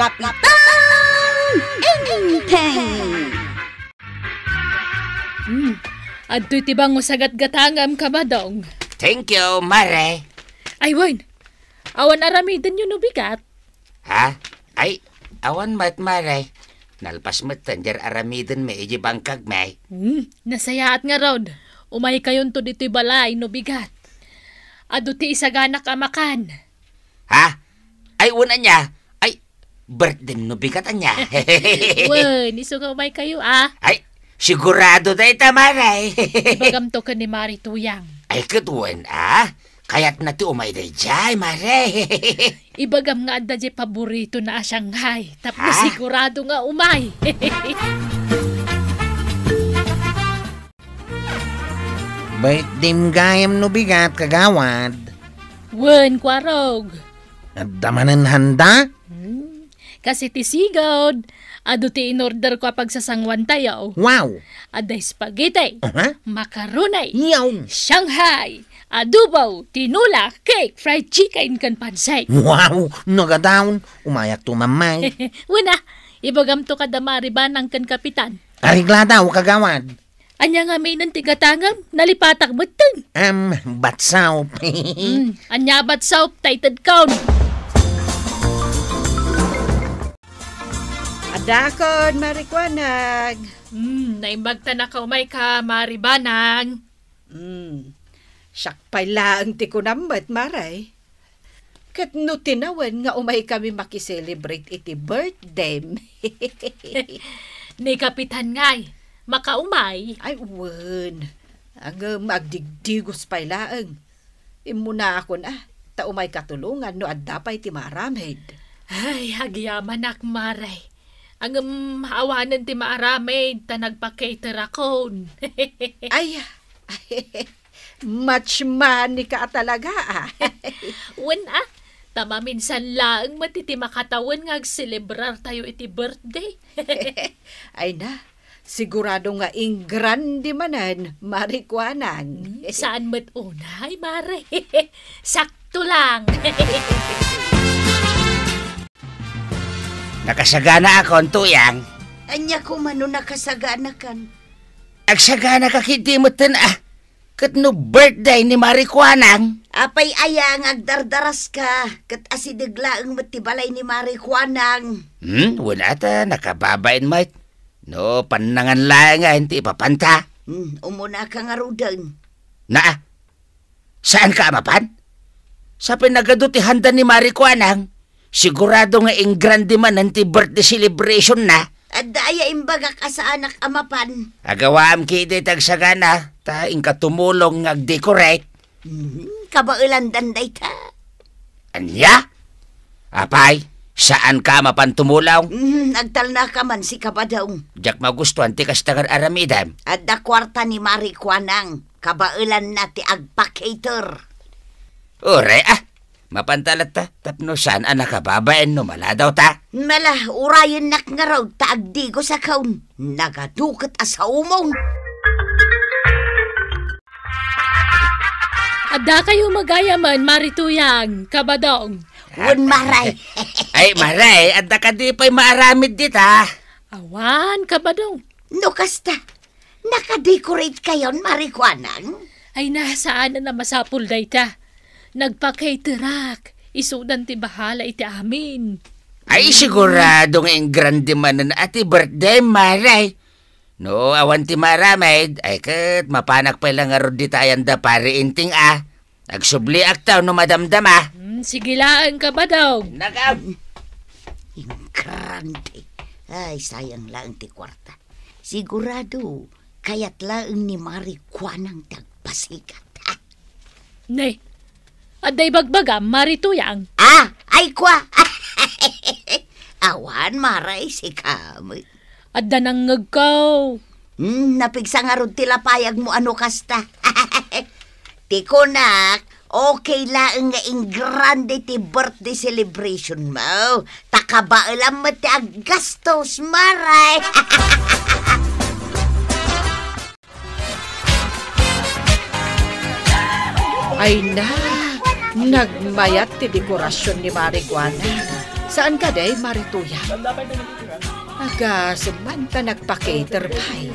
Kapitan Inteng. Adto'y tibang usagat-gatangam ka ba dong? Thank you, Mare. Ay, Wayne. Awan aramidan yun bigat. Ha? Ay, awan mat, Mare. Nalpas mat tanjar aramidin may iji bangkag may. Nasayaat nga raud. Umay kayon to dito'y balay no bigat. Ado ti isaganak amakan. Ha? Ay, una niya. Ay, birthday no bigat niya. Wayne, iso nga umay kayo Ay, sigurado na ita, Mare. Ibagam to ka ni Mari Tuyang. Ay, katuen Kaya't na ti umay day jay, Mare. Ibagam nga anda jay paborito na Shanghai. Tapos sigurado nga umay. Bait dim gayam no bigat kagawad. Wen, kwarog. At damanan handa? Kasi ti sigod. Ado ti in-order ko pagsasangwan tayo. Wow! Aday spaghetti, macaroni, Yaw! Shanghai, adobo, tinula, cake, fried chicken, kan pansay. Wow! Nagadaon. Umayak to mamay. Wala, ibagam to kadamari ba ng kan kapitan? Arigla daw kagawad. Anya nga may nang tigatangam, nalipatak beteng. Batsaw. Anya bat soup, tighted count. Adakon, marikwanag. Naimbagta na kaumay ka, maribanang. Sakpay lang ti kunambat, Maray. Kat no tinawan nga umay kami makiselebrate iti birthday. Ni kapitan ngay, makaumay. Ay, wen. Ang magdigdigos pay laang. Imuna ako na, taumay katulungan no adapay ti maramid. Ay, hagyaman ak, maray. Ang maawanan ti maaramid, ta nagpa-cater akon. Ay, much money ka talaga Wen tama minsan lang matiti makatawan nga agselebrar tayo iti birthday. Ay na, sigurado nga ingrandi manan, marikwanang. Saan mat unay, mare? Sakto lang. Nakasagana ako, Tuyang. Anya ko mano nakasagana kan. Agsagana ka kitimutan Kat no birthday ni Marikwanang. Apay ayang agdardaras ka. Kat asideglaang matibalay ni Marikwanang. Wala ta, nakababain mait. No, panangan lang nga, hindi papanta. Umuna ka nga rudang. Saan ka amapan? Sa pinagaduti handa ni Marikwanang. Sigurado nga ingrandi man nanti birthday celebration na. At daya imbaga ka sa anak amapan. Agawaam kiti tagsagana, ta ingka tumulong ngag-decorate. Kabailan danday ta. Anya? Apay, saan ka mapan tumulaw? Nagtal na ka man si kabadaong. Jak magustuhan ti kastagan aramidam. At da kwarta ni Marikwanang. Kabailan na ti agpa-cater. Ure mapantalat ta, tapno saan nakababain no mala daw ta? Mala, urayan nak nga raw, taagdigo sa kaun. Nagadukot asa umong. Ada kayo magayaman, Marituyang, kabadong. Wen maray. Ay, maray, adda ka di pa'y maaramid dita. Awan, kabadong. No kasta, nakadecorate kayon, Marikwanang? Ay nasaan na masapul day ta. Nagpa-caterak. Isudan ti bahala iti amin. Ay, siguradong ingrandi man na ati birthday, maray. No, awan ti maramid, ay kat mapanak pa lang nga di tayan da pari inting Nagsubli aktaw no madamdama. Sigilaan ka ba daw? Ingrandi. Ay, sayang lang ti kwarta. Sigurado, kayat lang ni Marikwanang tagpasikat. Nay, aday bagbagam, Marituyang. Ay kwa. Awan, maray si kamot. Adda nang ngagkaw. Napigsa nga ron tilapayag mo ano kasta. Tikonak, okay lang nga ingrande ti birthday celebration mo. Takabailam mo ti aggastos, maray. Ay na, nagmayat ti dekorasyon ni Marikwanang. Saan ka day, Marituya? Aga, semanta nagpa-cater pay.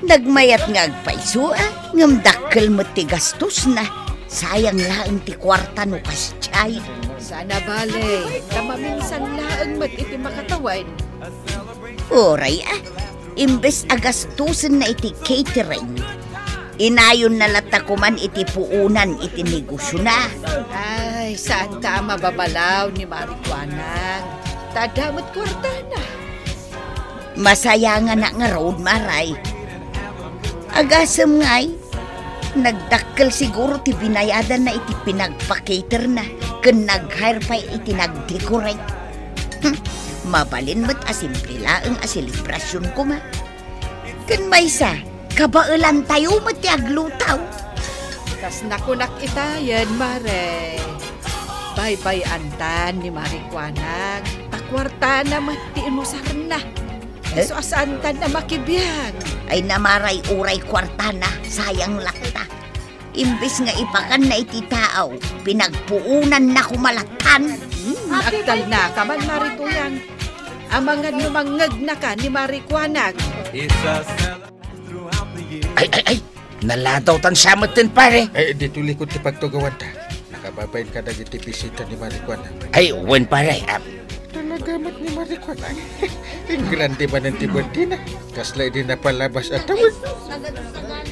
Nagmayat nga agpaiso ngam dakkel mo ti gastos na. Sayang laang ti kwarta no kasyay. Sana bale, kamaminsan laang mat iti makatawan. Oray imbes agastusin na iti catering. Inayon na latakuman iti puunan iti negosyo na. Ay, saan ka mababalaw ni Marikwanang? Tadamot kwarta na. Masaya nga na nga road, Maray. Agasam nga'y, nagdakkel siguro ti binayadan na iti pinagpa-cater na, kun nag-hire pa iti nag-decorate. Mabalin mo't asimple laang asilibrasyon ko ma. Kun maysa, kabailan tayo mo't ti aglutaw. Kas nakunak itayan, Mare. Bye-bye antan ni Marikwanang. Takwarta na mati inusar na. So asantan na makibiyag. Ay namaray uray kwarta na, sayang lakta. Imbes nga ipakan na iti tao, pinagpuunan na kumalatan. Aktal na ka man, Marituyang. Amangan lumangag na ka ni Marikwanang. Ay, naladaw tan samot din pare. Ay, dito likod ti pagtugawan ta. Nakababayin ka na iti bisita ni Marikwana. Ay, wen pare. Talagamat ni Marikwana. Ang grande man ang tibuntina. Kaslay din na palabas at tawag.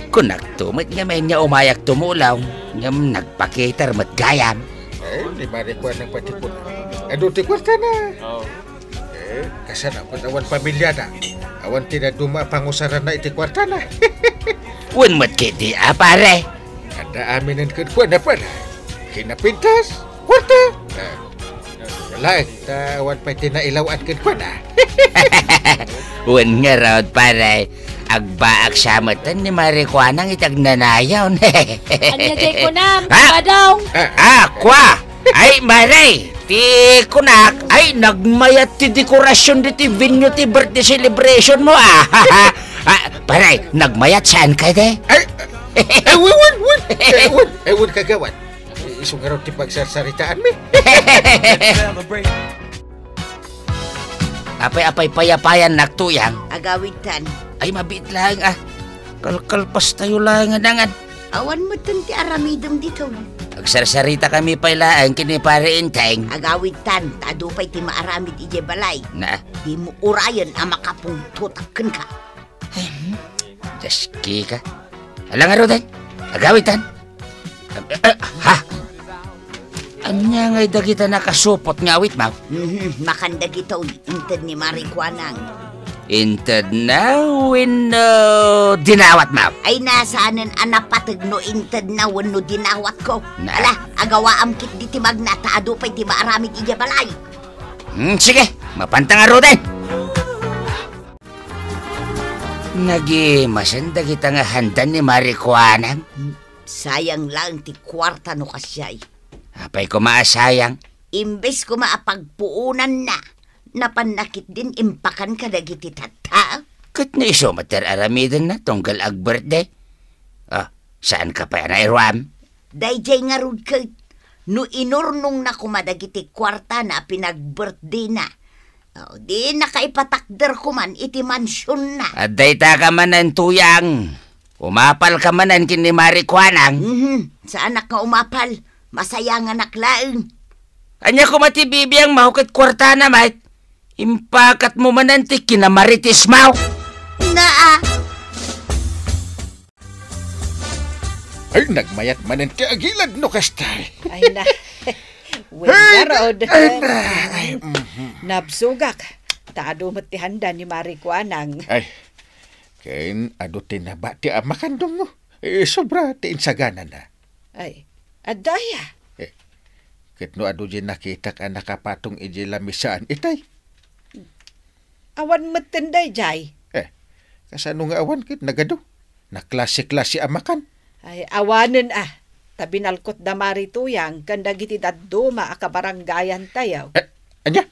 Kung nagtumot nga may niya umayak tumulaw, ngam nagpa-cater mat gayam. Ay, ni Marikwana ang patikon. Ado ti kwarta na. Kasana po awan pamilya na. Awan tinaduma pangusaran na iti kwarta na. Wen mat kiti pare. Ada aminan kedua na pala. Kinapintas, kwarta. Lain, awan pa tinailawan kedua na. Wen nga raw pare. Agbaak samatan ni Marikwanang itagnanayaw. Anya jay ko na, Ha? madong. Kwa! Ay, Maray! Ti kunak, ay nagmayat ti dekorasyon di ti venue ti birthday celebration mo Paray, nagmayat saan ka de? Ewan kagawan. Isungaraw ti pagsasaritaan mi. Apay-apay payapayan naktuyang. Agawitan, Ay, mabit lang Kalkalpas tayo lang dangan. awan mo ti aramidom dito. Agsarsarita kami pailaan kini pare inteng. Agawitan, tadupay ti maaramid ije balay. Na, Di mo urayan ang makapungtutakken ka. daski ka. Alang araw din, agawitan. Ha? Anya nga'y dagita nakasupot nga awit, Maw? Makandag ito, inted ni Marikwanang. Inted na wino dinawat, Maw. Ay nasaanan anapatag no inted na wano dinawat ko. Na. Ala, agawaam kit di ti magnata, adupay ti maaramid ije balay. Sige, mapantang araw din. Masanda kita nga handan ni Marikwanang. Sayang lang ti kwarta no kasyay. Apay ko maasayang. Imbes ko maapagpuunan na, napanakit din impakan ka dagiti tata. Kat na iso mater aramidan na tunggal ag birthday. Saan ka pa na irwam? Dayjay nga rud kay, no inurnong na kumadagiti kwarta na pinag-birthday na. Di nakaipatakder ko man iti mansyon na. At dayta ka manan tuyang. Umapal ka manan kini Marikwanang. Sa anak nga umapal, masaya nga naklaeng. Anya ko matibibiyang mahukit kwarta na, mate. Impakat mo manantik kinamaritis, Maw. Naa, Ay, nagmayat man ang tiagilag no kastay. Ay na. Wengarod. Nabsugak. Tado ti handa ni Marikwanang. Ay, kain ado tinaba ti amakandong mo. Sobra ti insagana na. Ay, adaya. Ket no ado di nakita ka nakapatong iji lamisaan itay. Awan matenday, Jay. Kasano nga awan kit nagado. Naklase-klase amakan. Ay, awanen Tabinalkot da Marituyang, kandagiti daduma akabaranggayan tayaw. Anya?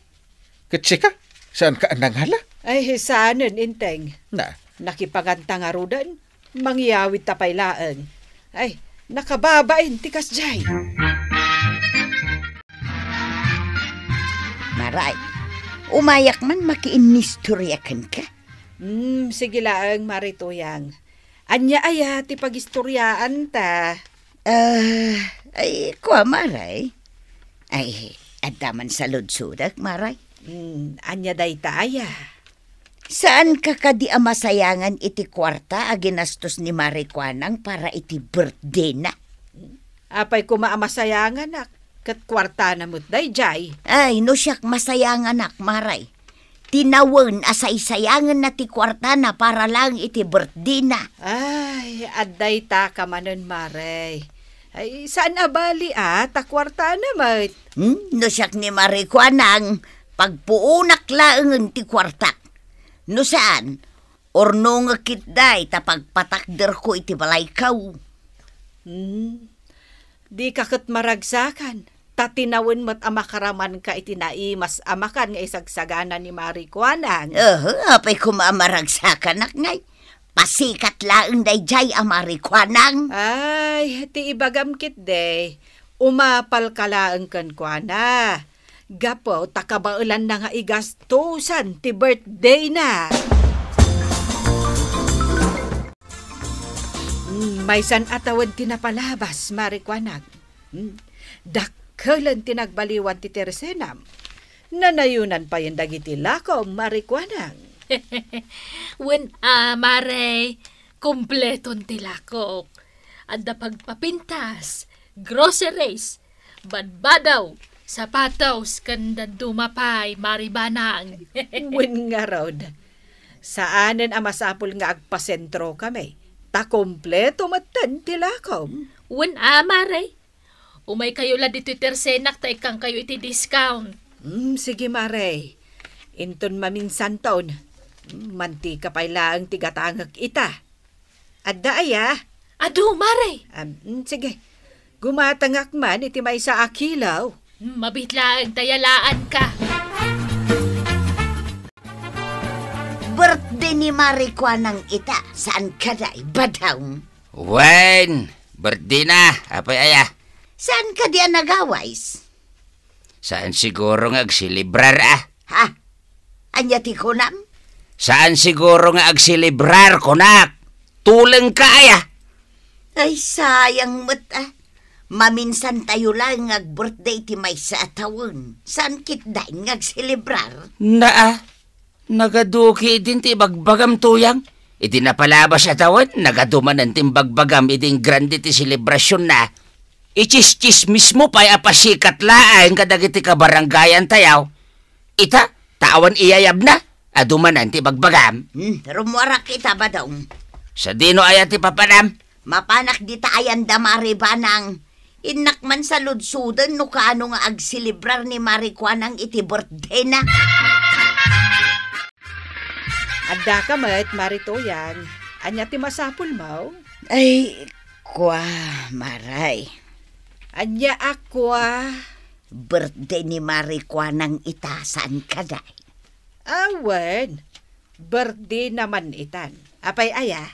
Kitsi ka? Saan ka ananghala? Ay, hisanen, inteng. Na, Nakipaganta nga rudan, mangyawid tapaylaan. Ay, nakababain tikas, Jay. maray. Umayak man makiinistoryakan ka. Sige lang, Marituyang. Anya aya ti pagistoryaan ta. Ay, kuha maray. Ay, adaman sa lodsudak, maray. Anya day ta aya. Saan ka kadi amasayangan iti kwarta a ginastos ni Marikwanang para iti birthday na? Apay kumaamasayangan nak. Kat kwarta na mo't day jay. Ay, no siyak masayangan nak, maray. Tinawen asay-sayangan na ti kwarta na para lang iti birthday na. Ay, adday ta ka manon, Maray. Ay, saan abali ta kwarta na mo't? No siyak ni Marikwanang pagpuunak laangan ti kwarta. No saan? Orno nga kitday tapagpatakder ko iti balay kaw. Di kakit maragsakan. Tatinawen mo't amakaraman ka iti naimas amakan nga isagsagana ni Marikwanang. Apay kumamaragsakan nak ngay. Pasikat laang day jay a Marikwanang. Ay, ti ibagam kit day. Umapal ka laang kan kwa na. Gapo, takabaulan na nga igastusan ti birthday na. May san atawad tinapalabas, Marikwanag. Dakkelan tinagbaliwan ti Tersenam. Nanayunan pa yung dagiti lakom, Marikwanag. Maray, kumpleton ti lakok. Adda pagpapintas, groceries, badbadaw, sapatos, kanda dumapay, maribanang. Wen nga rod. Saanen amasapul nga agpasentro kami. Ta kompleto matan ti lakom. Maray. Umay kayo la dito tersenak ta ikang kayo iti discount. Sige, Maray. Inton maminsan taon. Mantika pa'y laang tigatangag ita. Adda aya. Adu, Maray. Sige. Gumatangak man iti may sa akilaw. Mabitlaang tayalaan ka. Birthday ni Marikwanang ita. Saan ka day? Badaw. Wen, birthday na. Apay aya. Saan ka diyan nagaways? Saan siguro nga agsilibrar Ha? Anya ti kunam? Saan siguro nga agsilibrar konak? Tuleng ka aya. Ay, sayang mo't Maminsan tayo lang ag-birthday ti may sa atawon. Saan kitday ngagsilibrar? Nagaduki din ti bagbagam tuyang. Iti napalabas atawan, nagadumanan ti bagbagam iting grande ti selebrasyon na. Ichis-chis mismo pa'y apasikat laang kadagiti kabaranggayan tayaw. Ita, tawan iyayab na, adumanan ti bagbagam. Rumwara kita ba daw? Sa dino aya ti papanam? Mapanak di taayan da Maribanang. Inakman sa ludsudan no kaano nga agsilibrar ni Marikwanang iti birthday na. Adda ka mat, Maritoyan. Anya ti masapul mo? Ay, kwa, Maray. Anya akwa. Birthday ni Marikwanang itasan ka day. Awan. Birthday naman itan. Apay aya?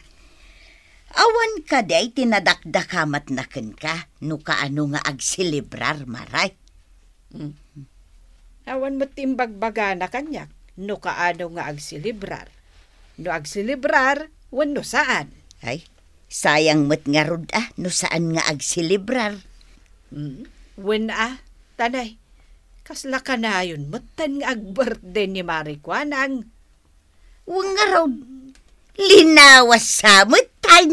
Awan ka day tinadakdakamat na ka no kaano nga agsilibrar, Maray. Awan mo timbagbaga na kanyak no kaano nga agsilibrar. No agsilibrar, wano saan? Ay, sayang mo't nga rod no saan nga agsilibrar. Wen tanay. Kasla ka na yun, matan nga ag-birthday ni Marikwanang. Huwag nga rod. Linawas sa mutan.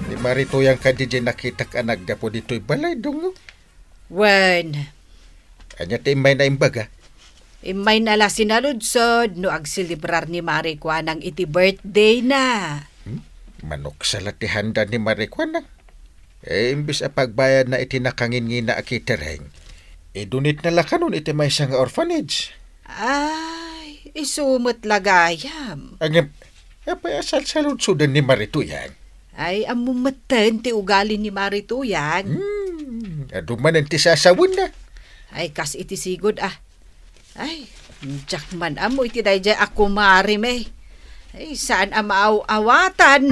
Di Marituyang ka di nakita ka nagdapo dito'y balay dong. Wen, Anya ti imay na imbaga. imay nala sinaludsod no agsilibrar ni Marikwanang iti birthday na. Manok sa latihanda ni Marikwanang. Imbis a pagbayad na iti nakangin na akitereng. Dunit na lakanon iti may isang orphanage. Ay, isumot lagayam. Ang apay asal saludsudan ni Marituyan. Ay, amumatan ti ugali ni Marituyan. Adumanan ti sasawin na. Ay, kas iti sigod Ay, jakman amo iti dayjay ako marime. Ay, saan amaaw-awatan?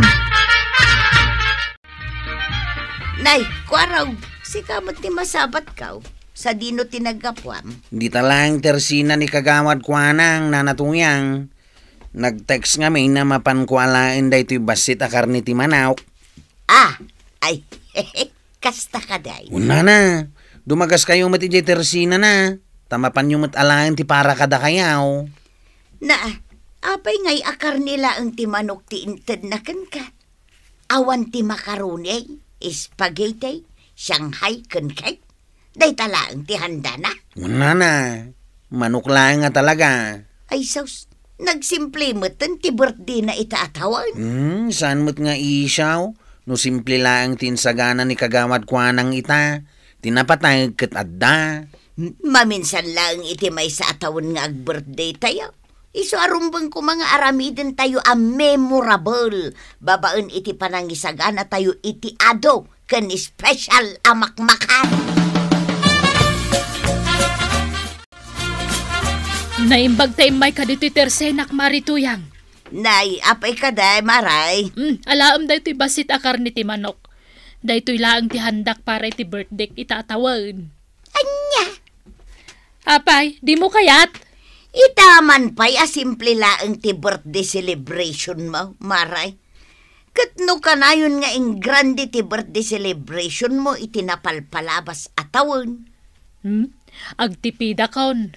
Nay, kwaraw, Si kamot ni masabat ka, sa dino tinagapwam. Di talang tersina ni kagawad kuanang nanatuyang. Nag-text nga may na mapankualain da ito'y basit akar ni ti manawk. Ay, kasta ka day. Una na, dumagas kayo mati jay tersina na. Tamapan yung matalain ti para kada kayaw. Na, apay ngay akar nila ang ti manok ti inted na kankat. Awan ti makaroni, spaghetti, Shanghai kankay. Day tala ang ti handa na. Una na, manok lang nga talaga. Ay sus, nagsimple mo't ti birthday na itaatawan. Saan mo't nga isaw? No simple lang tinsagana ni kagawad kuanang ita. Tinapatay ket adda. Maminsan lang iti may sa atawon nga ag-birthday tayo. Iso arumbang ko mga aramiden tayo a memorable. Babaen iti panangisagana tayo iti ado ken special amakmakan. Naimbag tayo may kadito'y tersenak marituyang. Nay, apay ka day, maray. Alaam da ito'y basit akar ni ti manok. Da ito'y laang ti handak para iti birthday itatawan. Anya? Apay, di mo kayat? Itaman pa'y simple laang ti birthday celebration mo, maray. Katno ka na yun nga ing grande ti birthday celebration mo itinapalpalabas atawon. Agtipida kaon.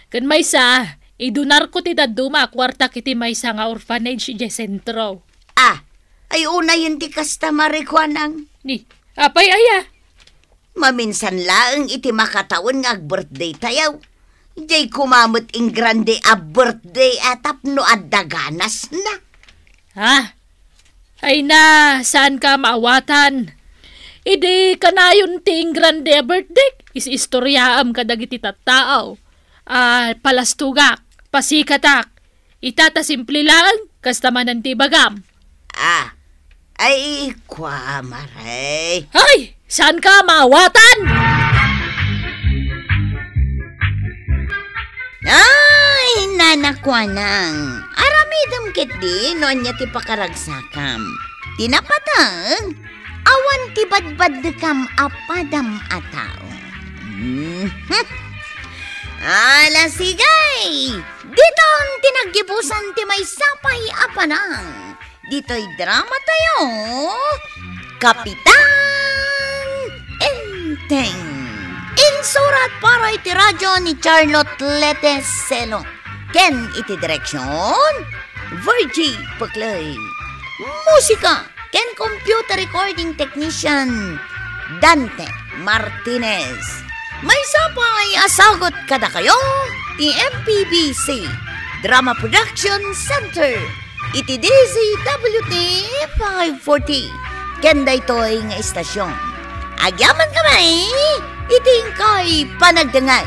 Kan may sa, idunar ko ti daduma kwarta kiti may sa nga orphanage iti sentro. Ay una yun ti kasta marikwanang. Ni, apay aya. Maminsan laang iti makataon nga birthday tayaw. Jay kumamot ing grande a birthday atap no adaganas na. Ay na, saan ka maawatan? Idi kanayon ting grande a birthday. Is-istoryaam kadagiti tattaaw. Palastugak, pasikatak. Itata simple lang, kastamanan ti bagam. Ay, kwa maray. Ay, saan ka maawatan? Ay, nanakwanang. Aramidam ket di, noon niya ti pakaragsakam. Tinapatang, awan ti badbad kam apadam ataw. Ala sigay, dito'n tinaggibusan ti may sapay apanang. Dito'y drama tayo, Kapitan Enteng. Insurat para iti radyo ni Charlotte Leteselo. Ken iti direksyon, Virgie Paclay. Musika, ken computer recording technician, Dante Martinez. May sapay asagot kada kayo, ti MPBC Drama Production Center. Iti DZWT 540. Ken daytoy nga istasyon. Agyaman kamay, iting kay panagdangay.